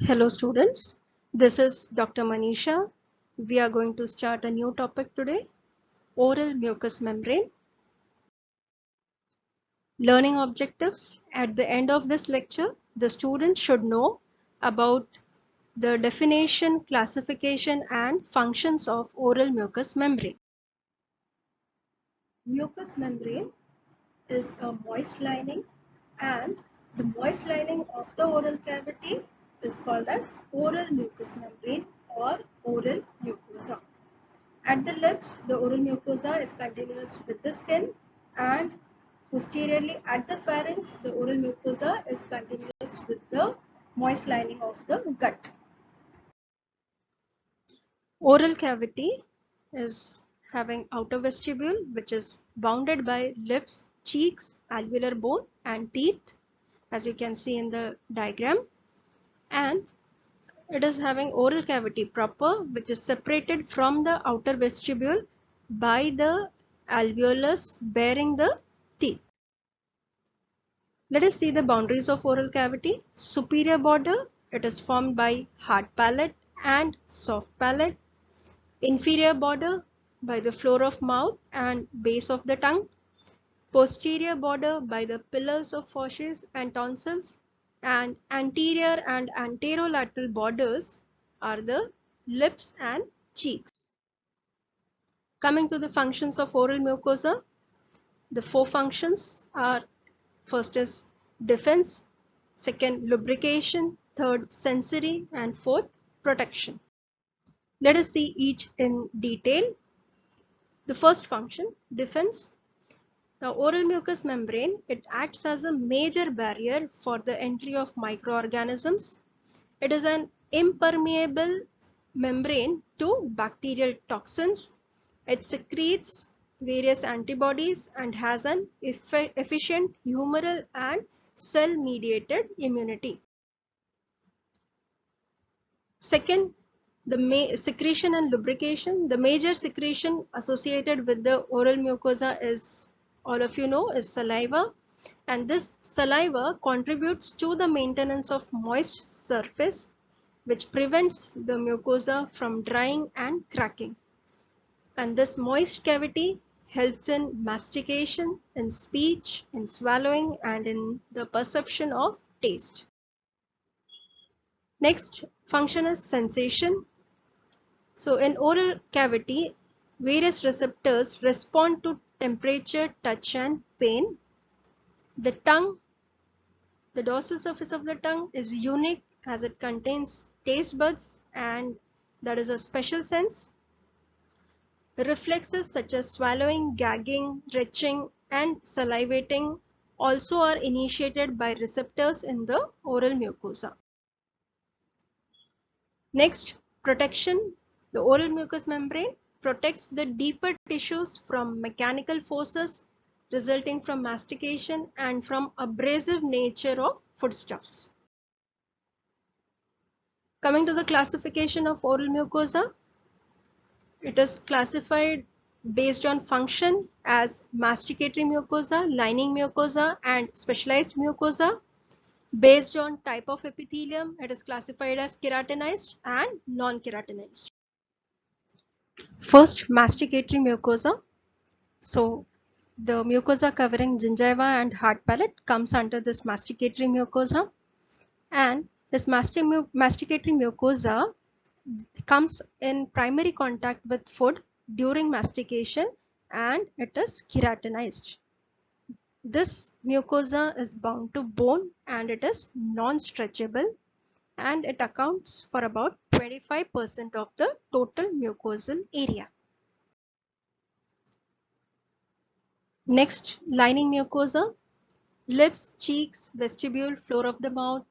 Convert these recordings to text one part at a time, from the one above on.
Hello students, this is Dr. Manisha. We are going to start a new topic today, oral mucous membrane. Learning objectives. At the end of this lecture, the student should know about the definition, classification and functions of oral mucous membrane. Mucous membrane is a moist lining and the moist lining of the oral cavity is called as oral mucous membrane or oral mucosa. At the lips, the oral mucosa is continuous with the skin, and posteriorly at the pharynx, the oral mucosa is continuous with the moist lining of the gut. Oral cavity is having outer vestibule which is bounded by lips, cheeks, alveolar bone and teeth, as you can see in the diagram, and it is having oral cavity proper, which is separated from the outer vestibule by the alveolus bearing the teeth. Let us see the boundaries of oral cavity. Superior border, it is formed by hard palate and soft palate. Inferior border by the floor of mouth and base of the tongue. Posterior border by the pillars of fauces and tonsils, and anterior and anterolateral borders are the lips and cheeks. Coming to the functions of oral mucosa, the four functions are: first is defense, second lubrication, third sensory, and fourth protection. Let us see each in detail. The first function, defense. Now, oral mucous membrane, it acts as a major barrier for the entry of microorganisms. It is an impermeable membrane to bacterial toxins. It secretes various antibodies and has an efficient humoral and cell-mediated immunity. Second, the secretion and lubrication. The major secretion associated with the oral mucosa is, all of you know, is saliva, and this saliva contributes to the maintenance of moist surface, which prevents the mucosa from drying and cracking. And this moist cavity helps in mastication, in speech, in swallowing, and in the perception of taste. Next function is sensation. So in oral cavity, various receptors respond to temperature, touch and pain. The tongue, the dorsal surface of the tongue is unique as it contains taste buds, and that is a special sense. Reflexes such as swallowing, gagging, retching and salivating also are initiated by receptors in the oral mucosa. Next, protection. The oral mucous membrane protects the deeper tissues from mechanical forces resulting from mastication and from abrasive nature of foodstuffs. Coming to the classification of oral mucosa, it is classified based on function as masticatory mucosa, lining mucosa and specialized mucosa. Based on type of epithelium, it is classified as keratinized and non-keratinized. First, masticatory mucosa. So, the mucosa covering gingiva and hard palate comes under this masticatory mucosa, and this masticatory mucosa comes in primary contact with food during mastication and it is keratinized. This mucosa is bound to bone and it is non-stretchable, and it accounts for about 25% of the total mucosal area. Next, lining mucosa. Lips, cheeks, vestibule, floor of the mouth,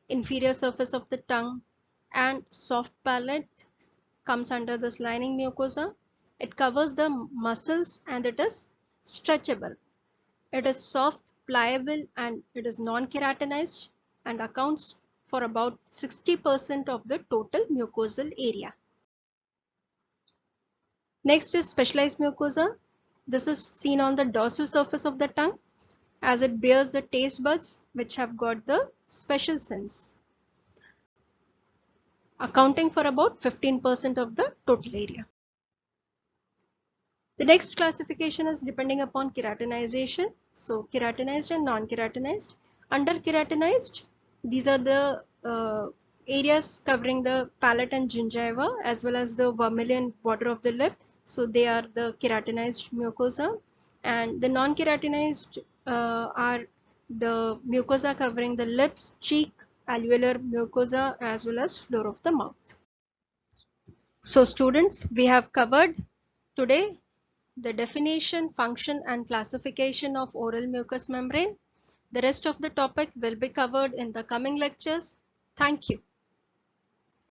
inferior surface of the tongue and soft palate comes under this lining mucosa. It covers the muscles and it is stretchable. It is soft, pliable and it is non-keratinized and accounts for about 60% of the total mucosal area. Next is specialized mucosa. This is seen on the dorsal surface of the tongue as it bears the taste buds which have got the special sense. accounting for about 15% of the total area. The next classification is depending upon keratinization. So keratinized and non-keratinized. Under keratinized, these are the areas covering the palate and gingiva as well as the vermilion border of the lip. So they are the keratinized mucosa, and the non-keratinized are the mucosa covering the lips, cheek, alveolar mucosa as well as floor of the mouth. So students, we have covered today the definition, function and classification of oral mucous membrane. The rest of the topic will be covered in the coming lectures. Thank you.